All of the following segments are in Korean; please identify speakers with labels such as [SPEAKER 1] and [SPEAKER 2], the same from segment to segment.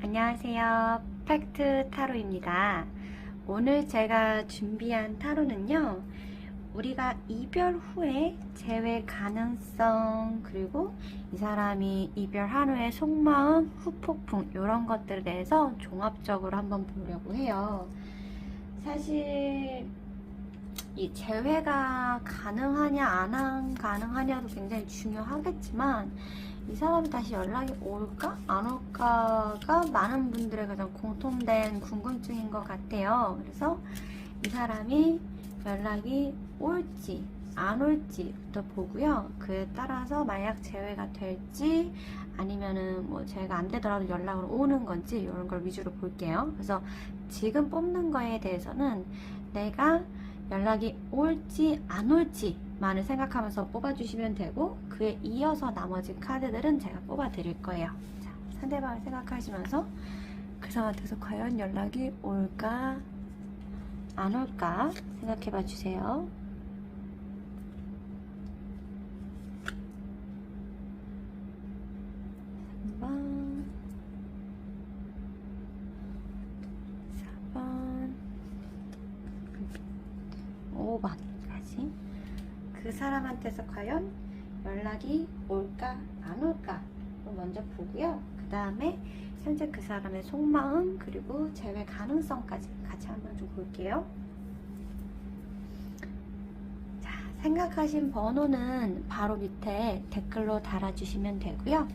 [SPEAKER 1] 안녕하세요. 팩트 타로입니다. 오늘 제가 준비한 타로는요, 우리가 이별 후에 재회 가능성, 그리고 이 사람이 이별한 후에 속마음, 후폭풍 이런 것들에 대해서 종합적으로 한번 보려고 해요. 사실 이 재회가 가능하냐 안 가능하냐도 굉장히 중요하겠지만, 이 사람이 다시 연락이 올까 안 올까가 많은 분들의 가장 공통된 궁금증인 것 같아요. 그래서 이 사람이 연락이 올지 안 올지부터 보고요. 그에 따라서 만약 재회가 될지 아니면은 뭐 재회가 안 되더라도 연락으로 오는 건지 이런 걸 위주로 볼게요. 그래서 지금 뽑는 거에 대해서는 내가 연락이 올지 안 올지만을 생각하면서 뽑아주시면 되고, 그에 이어서 나머지 카드들은 제가 뽑아 드릴 거예요. 자, 상대방을 생각하시면서 그 사람한테서 과연 연락이 올까 안 올까 생각해 봐 주세요. 번 4번 5번까지 그 사람한테서 과연 연락이 올까 안 올까 먼저 보고요. 그 다음에 현재 그 사람의 속마음 그리고 재회 가능성까지 같이 한번 좀 볼게요. 자, 생각하신 번호는 바로 밑에 댓글로 달아주시면 되고요.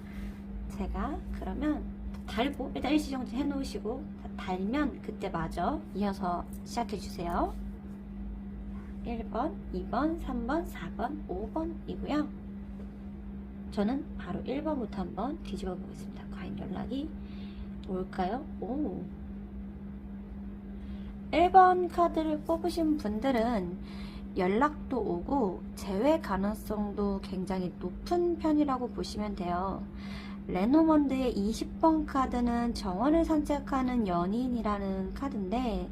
[SPEAKER 1] 제가 그러면 달고 일단 일시정지 해놓으시고 달면 그때 마저 이어서 시작해주세요. 1번, 2번, 3번, 4번, 5번이고요. 저는 바로 1번부터 한번 뒤집어 보겠습니다. 과연 연락이 올까요? 오. 1번 카드를 뽑으신 분들은 연락도 오고 재회 가능성도 굉장히 높은 편이라고 보시면 돼요. 레노먼드의 20번 카드는 정원을 산책하는 연인이라는 카드인데,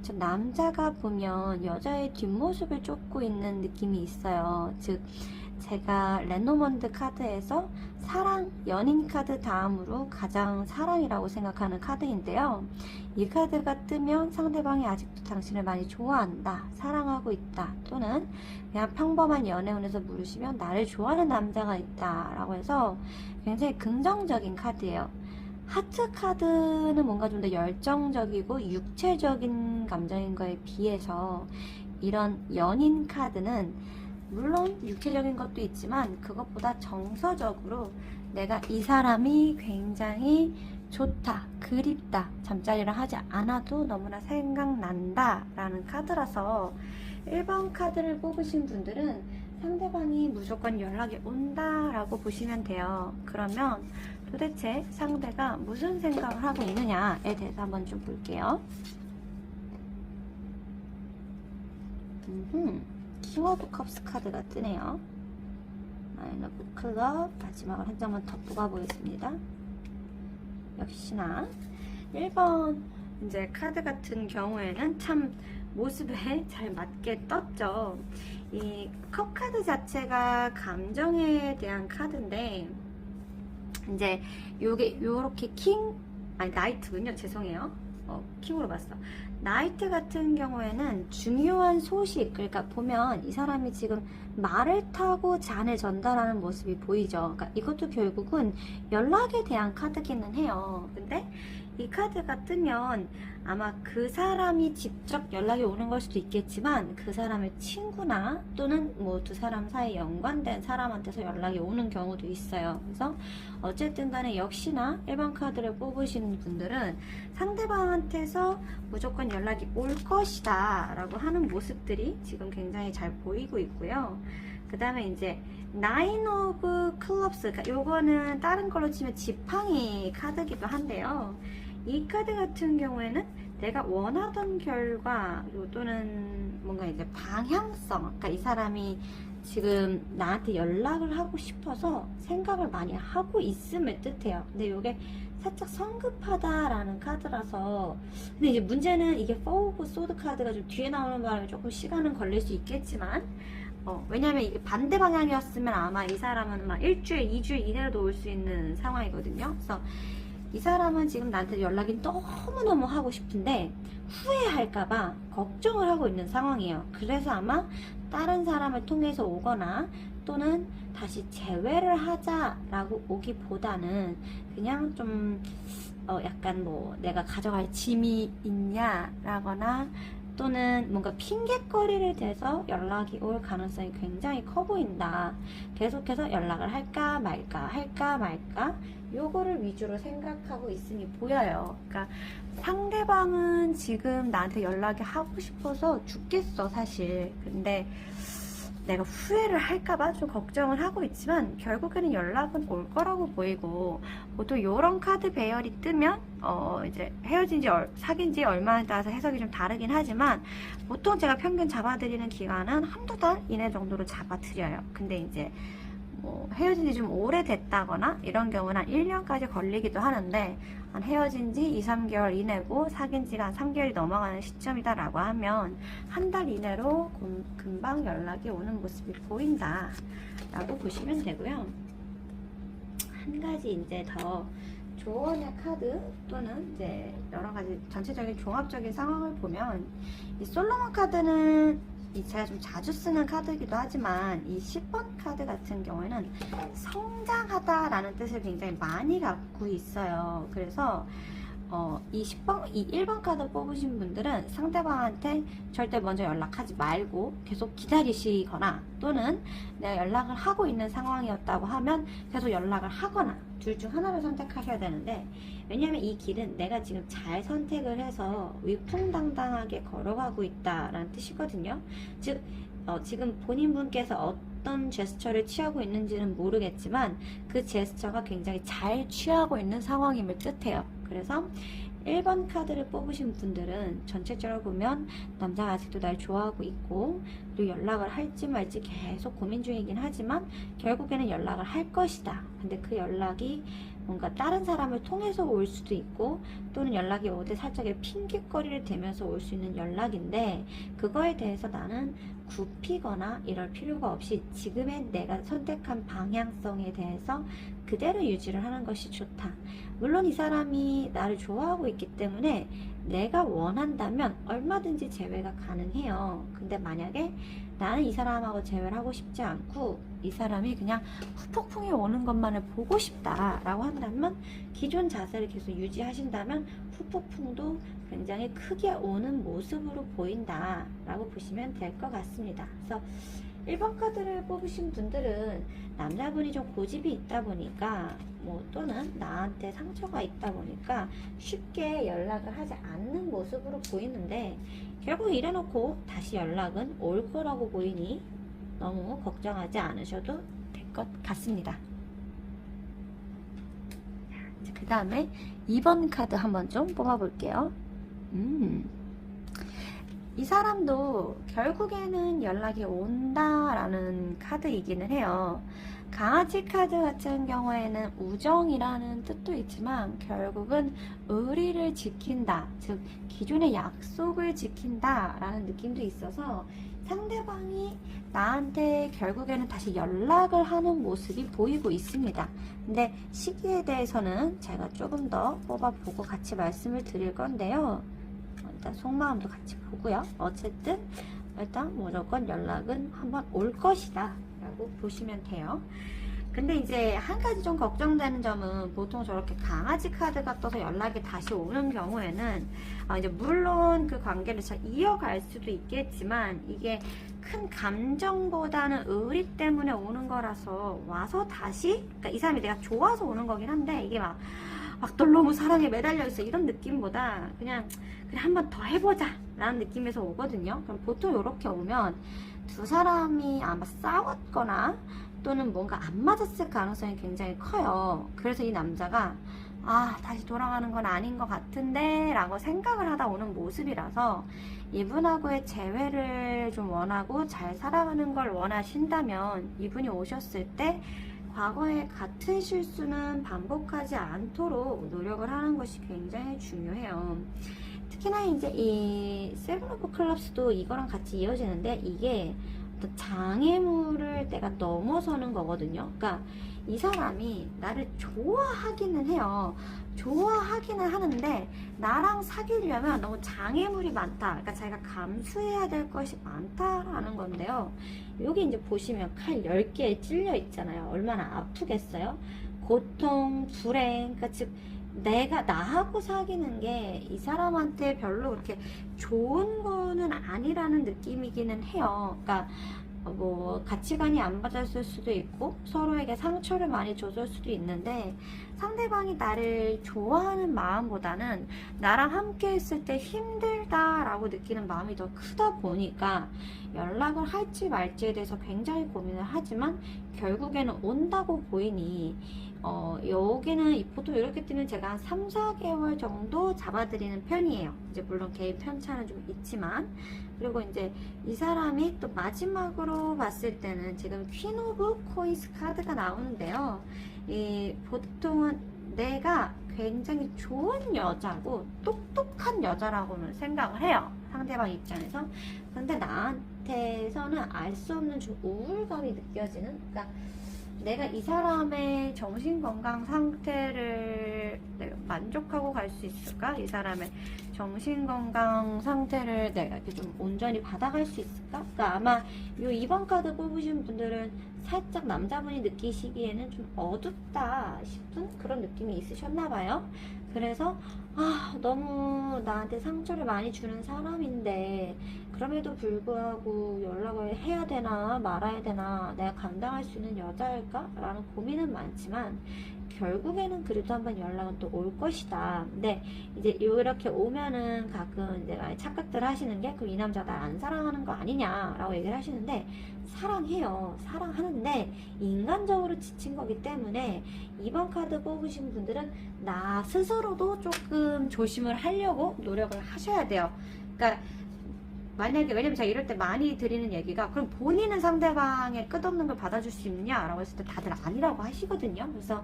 [SPEAKER 1] 저 남자가 보면 여자의 뒷모습을 쫓고 있는 느낌이 있어요. 즉, 제가 레노먼드 카드에서 사랑, 연인 카드 다음으로 가장 사랑이라고 생각하는 카드인데요. 이 카드가 뜨면 상대방이 아직도 당신을 많이 좋아한다, 사랑하고 있다, 또는 그냥 평범한 연애운에서 물으시면 나를 좋아하는 남자가 있다 라고 해서 굉장히 긍정적인 카드예요. 하트 카드는 뭔가 좀 더 열정적이고 육체적인 감정인 거에 비해서 이런 연인 카드는 물론 육체적인 것도 있지만 그것보다 정서적으로 내가 이 사람이 굉장히 좋다, 그립다, 잠자리를 하지 않아도 너무나 생각난다 라는 카드라서 1번 카드를 뽑으신 분들은 상대방이 무조건 연락이 온다 라고 보시면 돼요. 그러면 도대체 상대가 무슨 생각을 하고 있느냐에 대해서 한번 좀 볼게요. 킹 오브 컵스 카드가 뜨네요. 나인 오브 클럽, 마지막으로 한 장만 더 뽑아보겠습니다. 역시나 1번 이제 카드 같은 경우에는 참 모습에 잘 맞게 떴죠. 이 컵 카드 자체가 감정에 대한 카드인데, 이제 요렇게 나이트군요. 죄송해요. 킹으로 봤어. 나이트 같은 경우에는 중요한 소식, 그러니까 보면 이 사람이 지금 말을 타고 잔을 전달하는 모습이 보이죠. 그러니까 이것도 결국은 연락에 대한 카드기는 해요. 근데 이 카드가 뜨면 아마 그 사람이 직접 연락이 오는 걸 수도 있겠지만 그 사람의 친구나 또는 뭐 두 사람 사이에 연관된 사람한테서 연락이 오는 경우도 있어요. 그래서 어쨌든 간에 역시나 1번 카드를 뽑으시는 분들은 상대방한테서 무조건 연락이 올 것이다 라고 하는 모습들이 지금 굉장히 잘 보이고 있고요. 그 다음에 이제 나인 오브 클럽스, 그러니까 요거는 다른 걸로 치면 지팡이 카드기도 한데요. 이 카드 같은 경우에는 내가 원하던 결과 또는 뭔가 이제 방향성, 그러니까 이 사람이 지금 나한테 연락을 하고 싶어서 생각을 많이 하고 있음을 뜻해요. 근데 이게 살짝 성급하다라는 카드라서, 근데 이제 문제는 이게 4 오브 소드 카드가 좀 뒤에 나오는 바람에 조금 시간은 걸릴 수 있겠지만, 왜냐면 이게 반대 방향이었으면 아마 이 사람은 막 일주일, 2주일 이내로도 올 수 있는 상황이거든요. 그래서 이 사람은 지금 나한테 연락이 너무너무 하고 싶은데 후회할까봐 걱정을 하고 있는 상황이에요. 그래서 아마 다른 사람을 통해서 오거나 또는 다시 재회를 하자라고 오기보다는 그냥 좀 약간 뭐 내가 가져갈 짐이 있냐라거나 또는 뭔가 핑계거리를 대서 연락이 올 가능성이 굉장히 커 보인다. 계속해서 연락을 할까 말까 요거를 위주로 생각하고 있으니 보여요. 그러니까 상대방은 지금 나한테 연락이 하고 싶어서 죽겠어 사실. 근데 내가 후회를 할까봐 좀 걱정을 하고 있지만 결국에는 연락은 올 거라고 보이고, 보통 요런 카드 배열이 뜨면 이제 헤어진지 사귄지 얼마에 따라서 해석이 좀 다르긴 하지만 보통 제가 평균 잡아드리는 기간은 한두 달 이내 정도로 잡아드려요. 근데 이제 뭐 헤어진 지 좀 오래됐다거나 이런 경우는 한 1년까지 걸리기도 하는데, 한 헤어진 지 2, 3개월 이내고 사귄 지가 한 3개월이 넘어가는 시점이다 라고 하면 한 달 이내로 금방 연락이 오는 모습이 보인다 라고 보시면 되고요. 한 가지 이제 더 조언의 카드 또는 이제 여러 가지 전체적인 종합적인 상황을 보면, 이 솔로몬 카드는 제가 좀 자주 쓰는 카드이기도 하지만 이 10번 카드 같은 경우에는 성장하다라는 뜻을 굉장히 많이 갖고 있어요. 그래서 이 1번 카드 뽑으신 분들은 상대방한테 절대 먼저 연락하지 말고 계속 기다리시거나, 또는 내가 연락을 하고 있는 상황이었다고 하면 계속 연락을 하거나, 둘 중 하나를 선택하셔야 되는데, 왜냐면 이 길은 내가 지금 잘 선택을 해서 위풍당당하게 걸어가고 있다라는 뜻이거든요. 즉 지금 본인분께서 어떤 제스처를 취하고 있는지는 모르겠지만 그 제스처가 굉장히 잘 취하고 있는 상황임을 뜻해요. 그래서 1번 카드를 뽑으신 분들은 전체적으로 보면 남자가 아직도 날 좋아하고 있고, 그리고 연락을 할지 말지 계속 고민 중이긴 하지만 결국에는 연락을 할 것이다. 근데 그 연락이 뭔가 다른 사람을 통해서 올 수도 있고, 또는 연락이 오되 살짝의 핑계거리를 대면서 올 수 있는 연락인데, 그거에 대해서 나는 굽히거나 이럴 필요가 없이 지금의 내가 선택한 방향성에 대해서 그대로 유지를 하는 것이 좋다. 물론 이 사람이 나를 좋아하고 있기 때문에 내가 원한다면 얼마든지 재회가 가능해요. 근데 만약에 나는 이 사람하고 재회를 하고 싶지 않고 이 사람이 그냥 후폭풍이 오는 것만을 보고 싶다라고 한다면, 기존 자세를 계속 유지하신다면 후폭풍도 굉장히 크게 오는 모습으로 보인다라고 보시면 될 것 같습니다. 그래서 1번 카드를 뽑으신 분들은 남자분이 좀 고집이 있다 보니까, 또는 나한테 상처가 있다 보니까 쉽게 연락을 하지 않는 모습으로 보이는데, 결국 이래놓고 다시 연락은 올 거라고 보이니 너무 걱정하지 않으셔도 될 것 같습니다. 그 다음에 2번 카드 한번 좀 뽑아볼게요. 이 사람도 결국에는 연락이 온다라는 카드이기는 해요. 강아지 카드 같은 경우에는 우정이라는 뜻도 있지만 결국은 의리를 지킨다, 즉 기존의 약속을 지킨다 라는 느낌도 있어서 상대방이 나한테 결국에는 다시 연락을 하는 모습이 보이고 있습니다. 근데 시기에 대해서는 제가 조금 더 뽑아보고 같이 말씀을 드릴 건데요. 일단 속마음도 같이 보고요. 어쨌든 일단 무조건 연락은 한번 올 것이다 라고 보시면 돼요. 근데 이제 한 가지 좀 걱정되는 점은, 보통 저렇게 강아지 카드가 떠서 연락이 다시 오는 경우에는 이제 물론 그 관계를 잘 이어갈 수도 있겠지만, 이게 큰 감정보다는 의리 때문에 오는 거라서 와서 다시, 그러니까 이 사람이 내가 좋아서 오는 거긴 한데, 이게 막 널 너무 사랑에 매달려 있어 이런 느낌보다 그냥 한번 더 해보자 라는 느낌에서 오거든요. 그럼 보통 이렇게 오면 두 사람이 아마 싸웠거나 또는 뭔가 안 맞았을 가능성이 굉장히 커요. 그래서 이 남자가 다시 돌아가는 건 아닌 것 같은데 라고 생각을 하다 오는 모습이라서, 이분하고의 재회를 좀 원하고 잘 살아가는 걸 원하신다면 이분이 오셨을 때 과거의 같은 실수는 반복하지 않도록 노력을 하는 것이 굉장히 중요해요. 특히나 이제 이 세븐 오브 클럽스도 이거랑 같이 이어지는데, 이게 어떤 장애물을 내가 넘어서는 거거든요. 그러니까 이 사람이 나를 좋아하기는 해요. 좋아하기는 하는데 나랑 사귀려면 너무 장애물이 많다. 그러니까 자기가 감수해야 될 것이 많다라는 건데요. 여기 이제 보시면 칼 10개에 찔려 있잖아요. 얼마나 아프겠어요? 고통, 불행, 그러니까 즉 내가 나하고 사귀는 게 이 사람한테 별로 그렇게 좋은 거는 아니라는 느낌이기는 해요. 그러니까 뭐 가치관이 안 맞았을 수도 있고 서로에게 상처를 많이 줬을 수도 있는데 상대방이 나를 좋아하는 마음보다는 나랑 함께 있을 때 힘들다라고 느끼는 마음이 더 크다 보니까 연락을 할지 말지에 대해서 굉장히 고민을 하지만 결국에는 온다고 보이니 여기는 보통 이렇게 뜨면 제가 한 3, 4개월 정도 잡아드리는 편이에요. 이제 물론 개인 편차는 좀 있지만 그리고 이제 이 사람이 또 마지막으로 봤을 때는 지금 퀸 오브 코인스 카드가 나오는데요. 보통은 내가 굉장히 좋은 여자고 똑똑한 여자라고는 생각을 해요. 상대방 입장에서. 근데 나한테서는 알 수 없는 좀 우울감이 느껴지는, 그러니까 내가 이 사람의 정신건강 상태를 내가 만족하고 갈 수 있을까? 이 사람의 정신건강 상태를 내가 이렇게 좀 온전히 받아갈 수 있을까? 그러니까 아마 이 2번 카드 뽑으신 분들은 살짝 남자분이 느끼시기에는 좀 어둡다 싶은 그런 느낌이 있으셨나봐요. 그래서 너무 나한테 상처를 많이 주는 사람인데 그럼에도 불구하고 연락을 해야 되나 말아야 되나, 내가 감당할 수 있는 여자일까? 라는 고민은 많지만 결국에는 그래도 한번 연락은 또 올 것이다. 근데 이제 이렇게 오면은 가끔 이제 착각들 하시는 게 그럼 이 남자 날 안 사랑하는 거 아니냐 라고 얘기를 하시는데, 사랑해요. 사랑하는데 인간적으로 지친 거기 때문에 2번 카드 뽑으신 분들은 나 스스로도 조금 조심을 하려고 노력을 하셔야 돼요. 그러니까 만약에, 왜냐면 제가 이럴 때 많이 드리는 얘기가, 그럼 본인은 상대방의 끝없는 걸 받아줄 수 있느냐 라고 했을 때 다들 아니라고 하시거든요. 그래서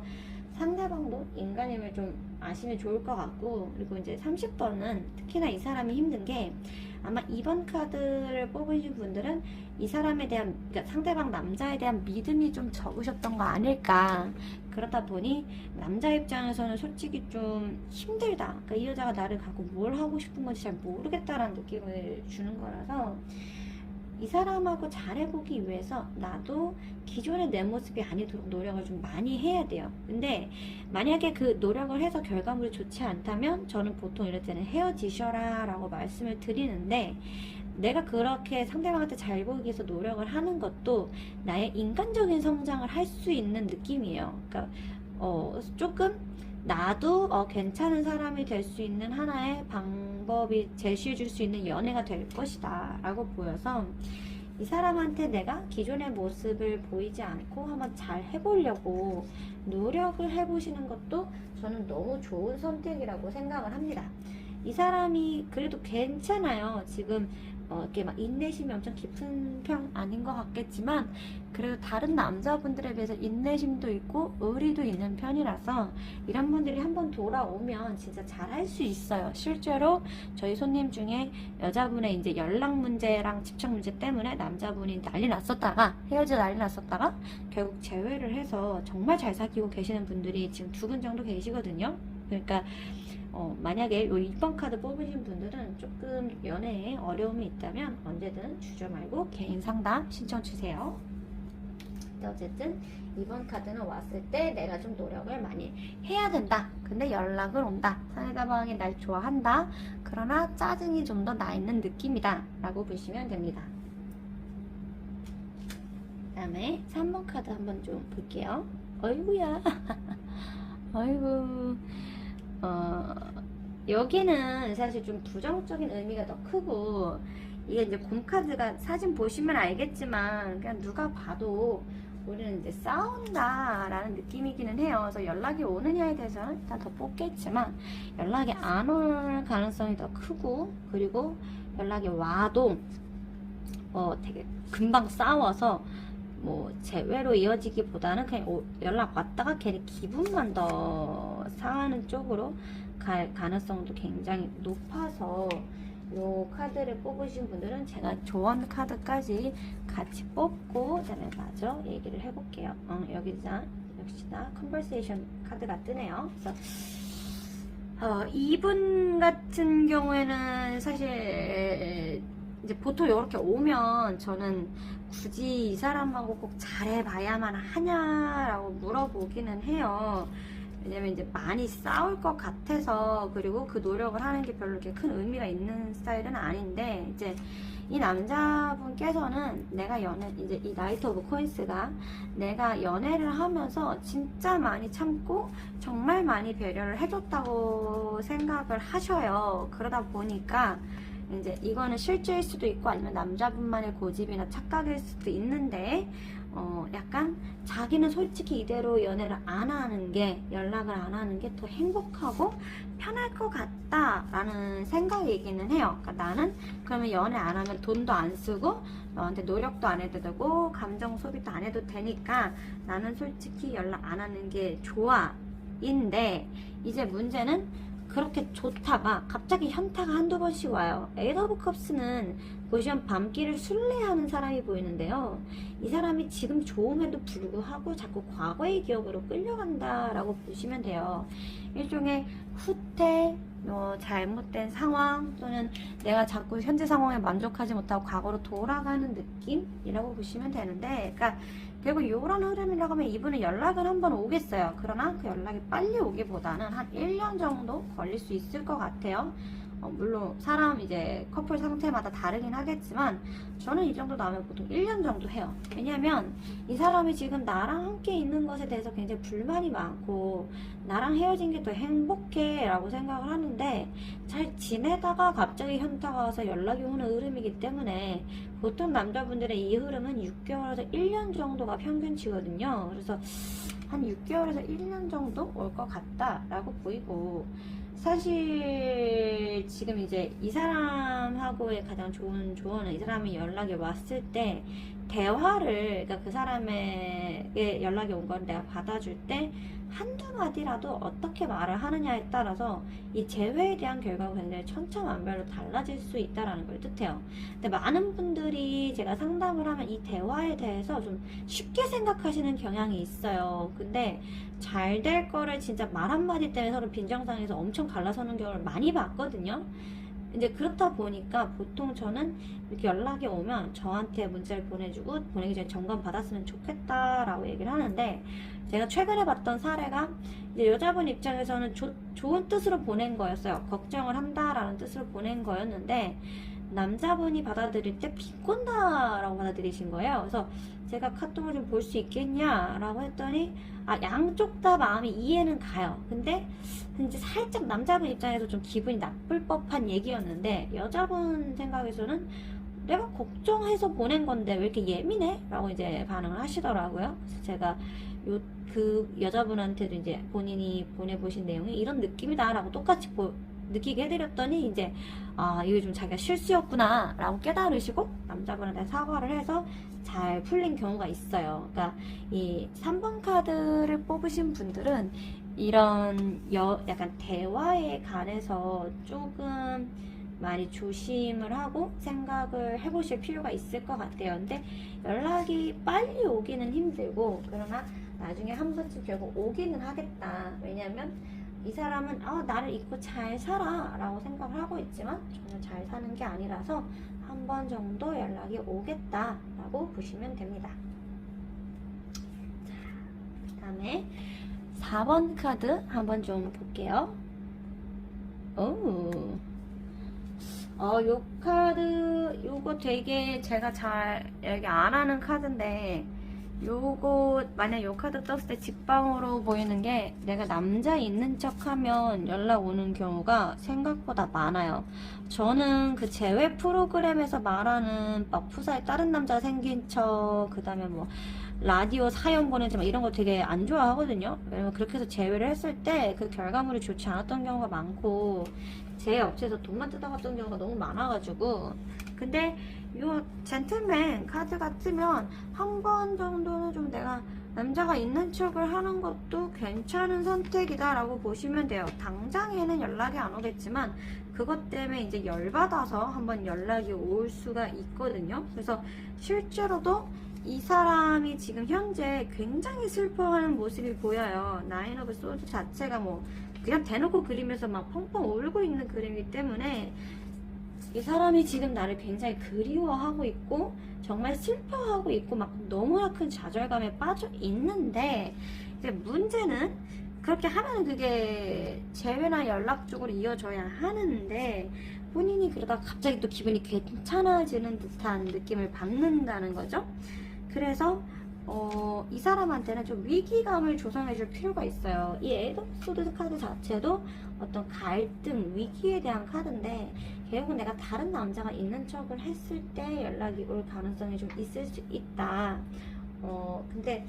[SPEAKER 1] 상대방도 인간임을 좀 아시면 좋을 것 같고, 그리고 이제 30번은 특히나 이 사람이 힘든 게, 아마 2번 카드를 뽑으신 분들은 이 사람에 대한, 그러니까 상대방 남자에 대한 믿음이 좀 적으셨던 거 아닐까. 그러다 보니 남자 입장에서는 솔직히 좀 힘들다. 그러니까 이 여자가 나를 갖고 뭘 하고 싶은 건지 잘 모르겠다라는 느낌을 주는 거라서, 이 사람하고 잘해보기 위해서 나도 기존의 내 모습이 아니도록 노력을 좀 많이 해야 돼요. 근데 만약에 그 노력을 해서 결과물이 좋지 않다면 저는 보통 이럴 때는 헤어지셔라 라고 말씀을 드리는데, 내가 그렇게 상대방한테 잘 보이기 위해서 노력을 하는 것도 나의 인간적인 성장을 할 수 있는 느낌이에요. 그러니까 조금 나도 괜찮은 사람이 될 수 있는 하나의 방법이 제시해 줄 수 있는 연애가 될 것이다 라고 보여서, 이 사람한테 내가 기존의 모습을 보이지 않고 한번 잘 해보려고 노력을 해보시는 것도 저는 너무 좋은 선택이라고 생각을 합니다. 이 사람이 그래도 괜찮아요. 지금 이렇게 막 인내심이 엄청 깊은 편 아닌 것 같겠지만 그래도 다른 남자분들에 비해서 인내심도 있고 의리도 있는 편이라서 이런 분들이 한번 돌아오면 진짜 잘할 수 있어요. 실제로 저희 손님 중에 여자분의 이제 연락 문제랑 집착 문제 때문에 남자분이 난리 났었다가 헤어져 난리 났었다가 결국 재회를 해서 정말 잘 사귀고 계시는 분들이 지금 2분 정도 계시거든요. 그러니까 만약에 이 2번 카드 뽑으신 분들은 조금 연애에 어려움이 있다면 언제든 주저 말고 개인 상담 신청 주세요. 근데 어쨌든 2번 카드는 왔을 때 내가 좀 노력을 많이 해야 된다. 근데 연락을 온다. 상대방이 날 좋아한다. 그러나 짜증이 좀 더 나 있는 느낌이다 라고 보시면 됩니다. 그 다음에 3번 카드 한번 좀 볼게요. 어이구야. 어이구. 여기는 사실 좀 부정적인 의미가 더 크고, 이게 이제 곰카드가 사진 보시면 알겠지만 그냥 누가 봐도 우리는 이제 싸운다 라는 느낌이기는 해요. 그래서 연락이 오느냐에 대해서는 일단 더 뽑겠지만 연락이 안 올 가능성이 더 크고, 그리고 연락이 와도 되게 금방 싸워서 뭐 재회로 이어지기보다는 그냥 연락 왔다가 걔네 기분만 더 상하는 쪽으로 갈 가능성도 굉장히 높아서 요 카드를 뽑으신 분들은 제가 조언 카드까지 같이 뽑고 그다음에 마저 얘기를 해볼게요. 역시나 컨버세이션 카드가 뜨네요. 그래서 이분 같은 경우에는 사실 이제 보통 이렇게 오면 저는 굳이 이 사람하고 꼭 잘해봐야만 하냐라고 물어보기는 해요. 왜냐면 이제 많이 싸울 것 같아서, 그리고 그 노력을 하는 게 별로 이렇게 큰 의미가 있는 스타일은 아닌데, 이제 이 남자분께서는 이제 이 나이트 오브 코인스가 내가 연애를 하면서 진짜 많이 참고 정말 많이 배려를 해줬다고 생각을 하셔요. 그러다 보니까 이제 이거는 실제일 수도 있고 아니면 남자분만의 고집이나 착각일 수도 있는데, 약간 자기는 솔직히 이대로 연애를 안 하는 게, 연락을 안 하는 게 더 행복하고 편할 것 같다라는 생각이기는 해요. 그러니까 나는 그러면 연애 안 하면 돈도 안 쓰고 너한테 노력도 안 해도 되고 감정 소비도 안 해도 되니까 나는 솔직히 연락 안 하는 게 좋아 인데, 이제 문제는 그렇게 좋다가 갑자기 현타가 한두 번씩 와요. 에이트 오브 컵스는 보시면 밤길을 순례하는 사람이 보이는데요. 이 사람이 지금 좋음에도 불구하고 자꾸 과거의 기억으로 끌려간다라고 보시면 돼요. 일종의 후퇴, 잘못된 상황, 또는 내가 자꾸 현재 상황에 만족하지 못하고 과거로 돌아가는 느낌이라고 보시면 되는데, 그러니까 결국 이런 흐름이라고 하면 이분은 연락을 한번 오겠어요. 그러나 그 연락이 빨리 오기보다는 한 1년 정도 걸릴 수 있을 것 같아요. 물론 사람 이제 커플 상태마다 다르긴 하겠지만 저는 이 정도 나오면 보통 1년 정도 해요. 왜냐면 이 사람이 지금 나랑 함께 있는 것에 대해서 굉장히 불만이 많고 나랑 헤어진 게 더 행복해 라고 생각을 하는데, 잘 지내다가 갑자기 현타가 와서 연락이 오는 흐름이기 때문에 보통 남자분들의 이 흐름은 6개월에서 1년 정도가 평균치거든요. 그래서 한 6개월에서 1년 정도 올 것 같다라고 보이고, 사실 지금 이제 이 사람하고의 가장 좋은 조언은, 이 사람이 연락이 왔을 때 대화를, 그러니까 그 사람에게 연락이 온 걸 내가 받아줄 때 한두 마디라도 어떻게 말을 하느냐에 따라서 이 재회에 대한 결과가 굉장히 천차만별로 달라질 수 있다는 걸 뜻해요. 근데 많은 분들이 제가 상담을 하면 이 대화에 대해서 좀 쉽게 생각하시는 경향이 있어요. 근데 잘 될 거를 진짜 말 한마디 때문에 서로 빈정상에서 엄청 갈라서는 경우를 많이 봤거든요. 이제 그렇다 보니까 보통 저는 이렇게 연락이 오면 저한테 문자를 보내주고, 보내기 전에 점검 받았으면 좋겠다라고 얘기를 하는데, 제가 최근에 봤던 사례가 이제 여자분 입장에서는 좋은 뜻으로 보낸 거였어요. 걱정을 한다라는 뜻으로 보낸 거였는데, 남자분이 받아들일 때 비꼰다라고 받아들이신 거예요. 그래서 제가 카톡을 좀 볼 수 있겠냐라고 했더니, 양쪽 다 마음이 이해는 가요. 근데 이제 살짝 남자분 입장에서 좀 기분이 나쁠 법한 얘기였는데, 여자분 생각에서는 내가 걱정해서 보낸 건데 왜 이렇게 예민해? 라고 이제 반응을 하시더라고요. 그래서 제가 그 여자분한테도 이제 본인이 보내보신 내용이 이런 느낌이다 라고 똑같이 느끼게 해드렸더니, 이제 이게 좀 자기가 실수였구나 라고 깨달으시고 남자분한테 사과를 해서 잘 풀린 경우가 있어요. 그러니까 이 3번 카드를 뽑으신 분들은 이런 약간 대화에 관해서 조금 많이 조심을 하고 생각을 해보실 필요가 있을 것 같아요. 근데 연락이 빨리 오기는 힘들고, 그러나 나중에 한 번쯤 결국 오기는 하겠다. 왜냐면 이 사람은 나를 잊고 잘 살아 라고 생각을 하고 있지만 전혀 잘 사는 게 아니라서 한 번 정도 연락이 오겠다 라고 보시면 됩니다. 그 다음에 4번 카드 한번 좀 볼게요. 요 카드, 요거 되게 제가 잘 여기 안 하는 카드인데, 요거 만약 요 카드 떴을 때 직방으로 보이는 게, 내가 남자 있는 척 하면 연락 오는 경우가 생각보다 많아요. 저는 그 제외 프로그램에서 말하는 막 푸사에 다른 남자 생긴 척, 그 다음에 뭐 라디오 사연 보내지 막 이런 거 되게 안 좋아하거든요. 왜냐면 그렇게 해서 제외를 했을 때 그 결과물이 좋지 않았던 경우가 많고, 제 업체에서 돈만 뜯어갔던 경우가 너무 많아가지고. 근데 요 젠틀맨 카드가 뜨면 한 번 정도는 좀 내가 남자가 있는 척을 하는 것도 괜찮은 선택이다 라고 보시면 돼요. 당장에는 연락이 안 오겠지만 그것 때문에 이제 열받아서 한번 연락이 올 수가 있거든요. 그래서 실제로도 이 사람이 지금 현재 굉장히 슬퍼하는 모습이 보여요. 나인 오브 소드 자체가 뭐 그냥 대놓고 그리면서 막 펑펑 울고 있는 그림이기 때문에 이 사람이 지금 나를 굉장히 그리워하고 있고 정말 슬퍼하고 있고 막 너무나 큰 좌절감에 빠져 있는데, 이제 문제는 그렇게 하면 그게 재회나 연락 쪽으로 이어져야 하는데 본인이 그러다 갑자기 또 기분이 괜찮아지는 듯한 느낌을 받는다는 거죠. 그래서 이 사람한테는 좀 위기감을 조성해 줄 필요가 있어요. 이 에이드 오브 소드 카드 자체도 어떤 갈등, 위기에 대한 카드인데 결국은 내가 다른 남자가 있는 척을 했을 때 연락이 올 가능성이 좀 있을 수 있다. 근데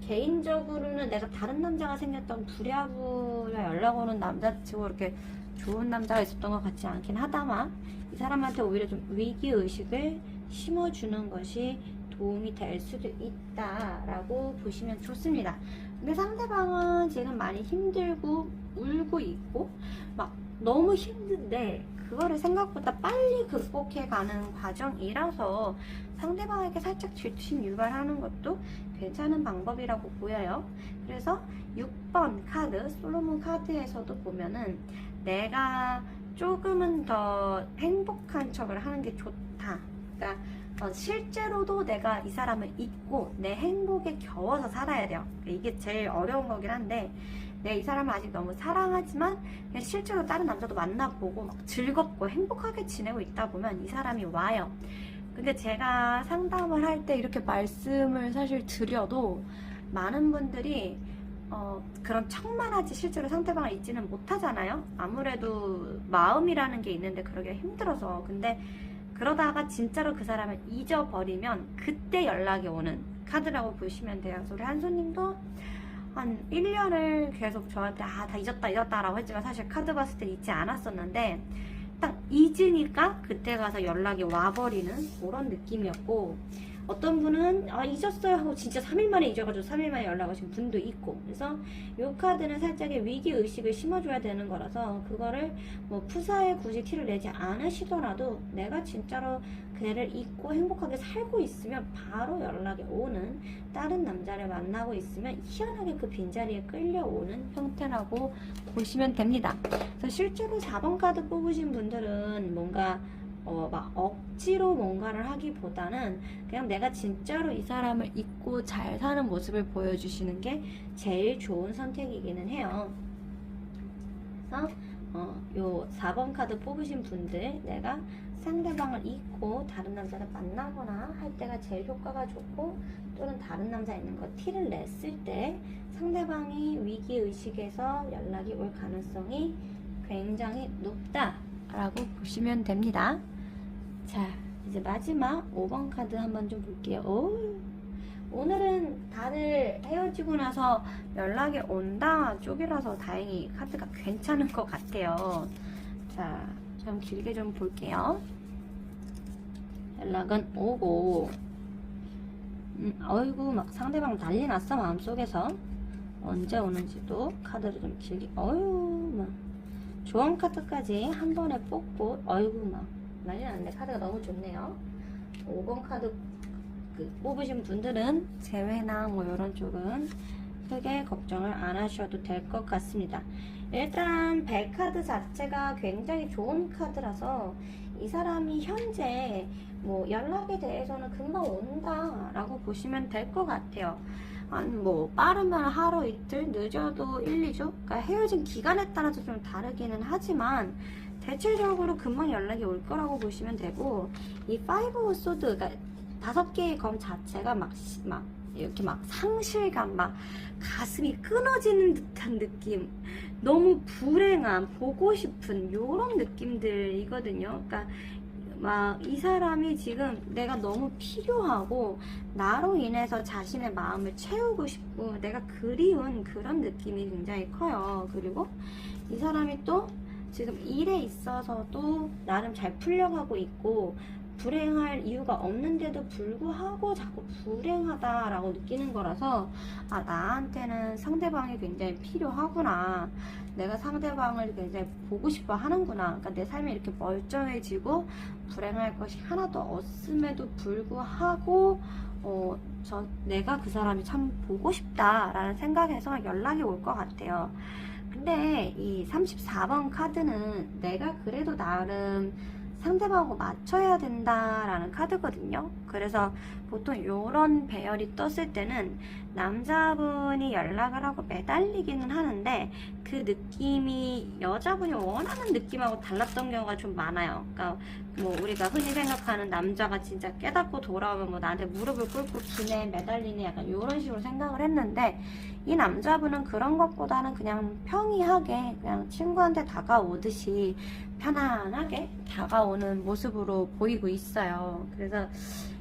[SPEAKER 1] 개인적으로는 내가 다른 남자가 생겼던 부랴부랴 연락 오는 남자치고 이렇게 좋은 남자가 있었던 것 같지 않긴 하다만 이 사람한테 오히려 좀 위기의식을 심어주는 것이 도움이 될 수도 있다라고 보시면 좋습니다. 근데 상대방은 지금 많이 힘들고 울고 있고 막 너무 힘든데 그거를 생각보다 빨리 극복해가는 과정이라서 상대방에게 살짝 질투심 유발하는 것도 괜찮은 방법이라고 보여요. 그래서 6번 카드, 솔로몬 카드에서도 보면은 내가 조금은 더 행복한 척을 하는 게 좋다. 그러니까 실제로도 내가 이 사람을 잊고 내 행복에 겨워서 살아야 돼요. 이게 제일 어려운 거긴 한데 내가 이 사람을 아직 너무 사랑하지만 그냥 실제로 다른 남자도 만나보고 막 즐겁고 행복하게 지내고 있다 보면 이 사람이 와요. 근데 제가 상담을 할 때 이렇게 말씀을 사실 드려도 많은 분들이 그런 척만 하지 실제로 상대방을 잊지는 못하잖아요. 아무래도 마음이라는 게 있는데 그러기가 힘들어서. 근데 그러다가 진짜로 그 사람을 잊어버리면 그때 연락이 오는 카드라고 보시면 돼요. 그래서 우리 한손님도 한 1년을 계속 저한테 다 잊었다 라고 했지만 사실 카드 봤을 때 잊지 않았었는데 딱 잊으니까 그때 가서 연락이 와버리는 그런 느낌이었고, 어떤 분은 잊었어요 하고 진짜 3일 만에 잊어가지고 3일 만에 연락 오신 분도 있고, 그래서 이 카드는 살짝의 위기의식을 심어줘야 되는 거라서 그거를 뭐 푸사에 굳이 티를 내지 않으시더라도 내가 진짜로 그대를 잊고 행복하게 살고 있으면 바로 연락이 오는, 다른 남자를 만나고 있으면 희한하게 그 빈자리에 끌려오는 형태라고 보시면 됩니다. 그래서 실제로 4번 카드 뽑으신 분들은 뭔가 막 억지로 뭔가를 하기보다는 그냥 내가 진짜로 이 사람을 잊고 잘 사는 모습을 보여주시는 게 제일 좋은 선택이기는 해요. 그래서 요 4번 카드 뽑으신 분들, 내가 상대방을 잊고 다른 남자를 만나거나 할 때가 제일 효과가 좋고, 또는 다른 남자 있는 거 티를 냈을 때 상대방이 위기의식에서 연락이 올 가능성이 굉장히 높다라고 보시면 됩니다. 자, 이제 마지막 5번 카드 한번 좀 볼게요. 오늘은 다들 헤어지고 나서 연락이 온다 쪽이라서 다행히 카드가 괜찮은 것 같아요. 자, 좀 길게 좀 볼게요. 연락은 오고, 어이구 막 상대방 난리 났어 마음속에서. 언제 오는지도 카드를 좀 길게, 막 조언 카드까지 한 번에 뽑고, 어이구 막 난리 났는데 카드가 너무 좋네요. 5번 카드 뽑으신 분들은 재회나 뭐 이런 쪽은 크게 걱정을 안 하셔도 될 것 같습니다. 일단 배 카드 자체가 굉장히 좋은 카드라서 이 사람이 현재 뭐 연락에 대해서는 금방 온다 라고 보시면 될 것 같아요. 뭐 빠르면 하루 이틀, 늦어도 1, 2주, 그러니까 헤어진 기간에 따라서 좀 다르기는 하지만 대체적으로 금방 연락이 올 거라고 보시면 되고, 이 5 소드, 그러니까 5개의 검 자체가 막 이렇게 막 상실감, 막 가슴이 끊어지는 듯한 느낌, 너무 불행함, 보고 싶은 요런 느낌들이거든요. 그러니까 막 이 사람이 지금 내가 너무 필요하고 나로 인해서 자신의 마음을 채우고 싶고 내가 그리운 그런 느낌이 굉장히 커요. 그리고 이 사람이 또 지금 일에 있어서도 나름 잘 풀려가고 있고, 불행할 이유가 없는데도 불구하고 자꾸 불행하다라고 느끼는 거라서, 아, 나한테는 상대방이 굉장히 필요하구나. 내가 상대방을 굉장히 보고 싶어 하는구나. 그러니까 내 삶이 이렇게 멀쩡해지고 불행할 것이 하나도 없음에도 불구하고 내가 그 사람이 참 보고 싶다라는 생각에서 연락이 올 것 같아요. 근데 이 34번 카드는 내가 그래도 나름 상대방하고 맞춰야 된다라는 카드거든요. 그래서 보통 이런 배열이 떴을 때는 남자분이 연락을 하고 매달리기는 하는데 그 느낌이 여자분이 원하는 느낌하고 달랐던 경우가 좀 많아요. 그러니까 뭐 우리가 흔히 생각하는 남자가 진짜 깨닫고 돌아오면 뭐 나한테 무릎을 꿇고 기내 매달리네 약간 이런 식으로 생각을 했는데, 이 남자분은 그런 것보다는 그냥 평이하게 그냥 친구한테 다가오듯이 편안하게 다가오는 모습으로 보이고 있어요. 그래서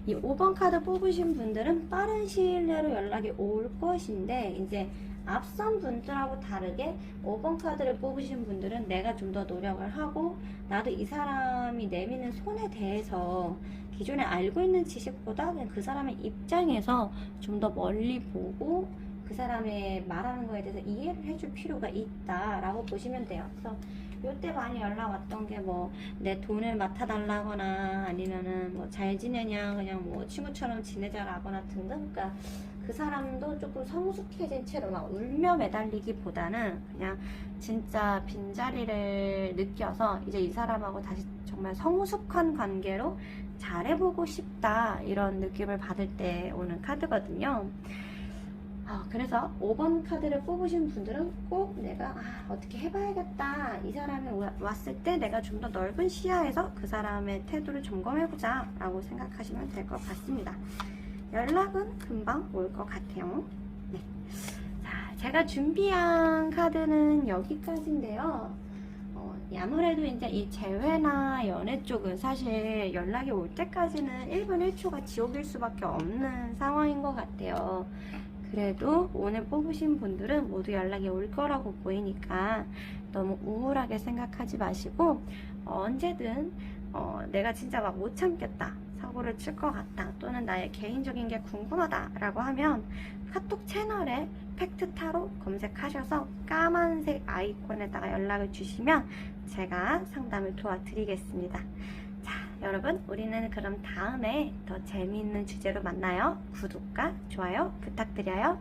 [SPEAKER 1] 이 5번 카드 뽑으신 분들은 빠른 시일 내로 연락이 올 것인데, 이제 앞선 분들하고 다르게 5번 카드를 뽑으신 분들은 내가 좀 더 노력을 하고 나도 이 사람이 내미는 손에 대해서 기존에 알고 있는 지식보다 그냥 그 사람의 입장에서 좀 더 멀리 보고 그 사람의 말하는 거에 대해서 이해를 해줄 필요가 있다라고 보시면 돼요. 그래서 요때 많이 연락 왔던 게 뭐 내 돈을 맡아달라거나 아니면은 뭐 잘 지내냐 그냥 뭐 친구처럼 지내자라거나 등등. 그러니까 그 사람도 조금 성숙해진 채로 막 울며 매달리기보다는 그냥 진짜 빈자리를 느껴서 이제 이 사람하고 다시 정말 성숙한 관계로 잘해보고 싶다 이런 느낌을 받을 때 오는 카드거든요. 그래서 5번 카드를 뽑으신 분들은 꼭 내가 어떻게 해봐야겠다, 이 사람이 왔을 때 내가 좀 더 넓은 시야에서 그 사람의 태도를 점검해보자 라고 생각하시면 될 것 같습니다. 연락은 금방 올 것 같아요. 네. 자, 제가 준비한 카드는 여기까지인데요. 아무래도 이제 이 재회나 연애 쪽은 사실 연락이 올 때까지는 1분 1초가 지옥일 수밖에 없는 상황인 것 같아요. 그래도 오늘 뽑으신 분들은 모두 연락이 올 거라고 보이니까 너무 우울하게 생각하지 마시고, 언제든 내가 진짜 막 못 참겠다, 사고를 칠 것 같다, 또는 나의 개인적인 게 궁금하다 라고 하면 카톡 채널에 팩트타로 검색하셔서 까만색 아이콘에다가 연락을 주시면 제가 상담을 도와드리겠습니다. 자, 여러분, 우리는 그럼 다음에 더 재미있는 주제로 만나요. 구독과 좋아요 부탁드려요.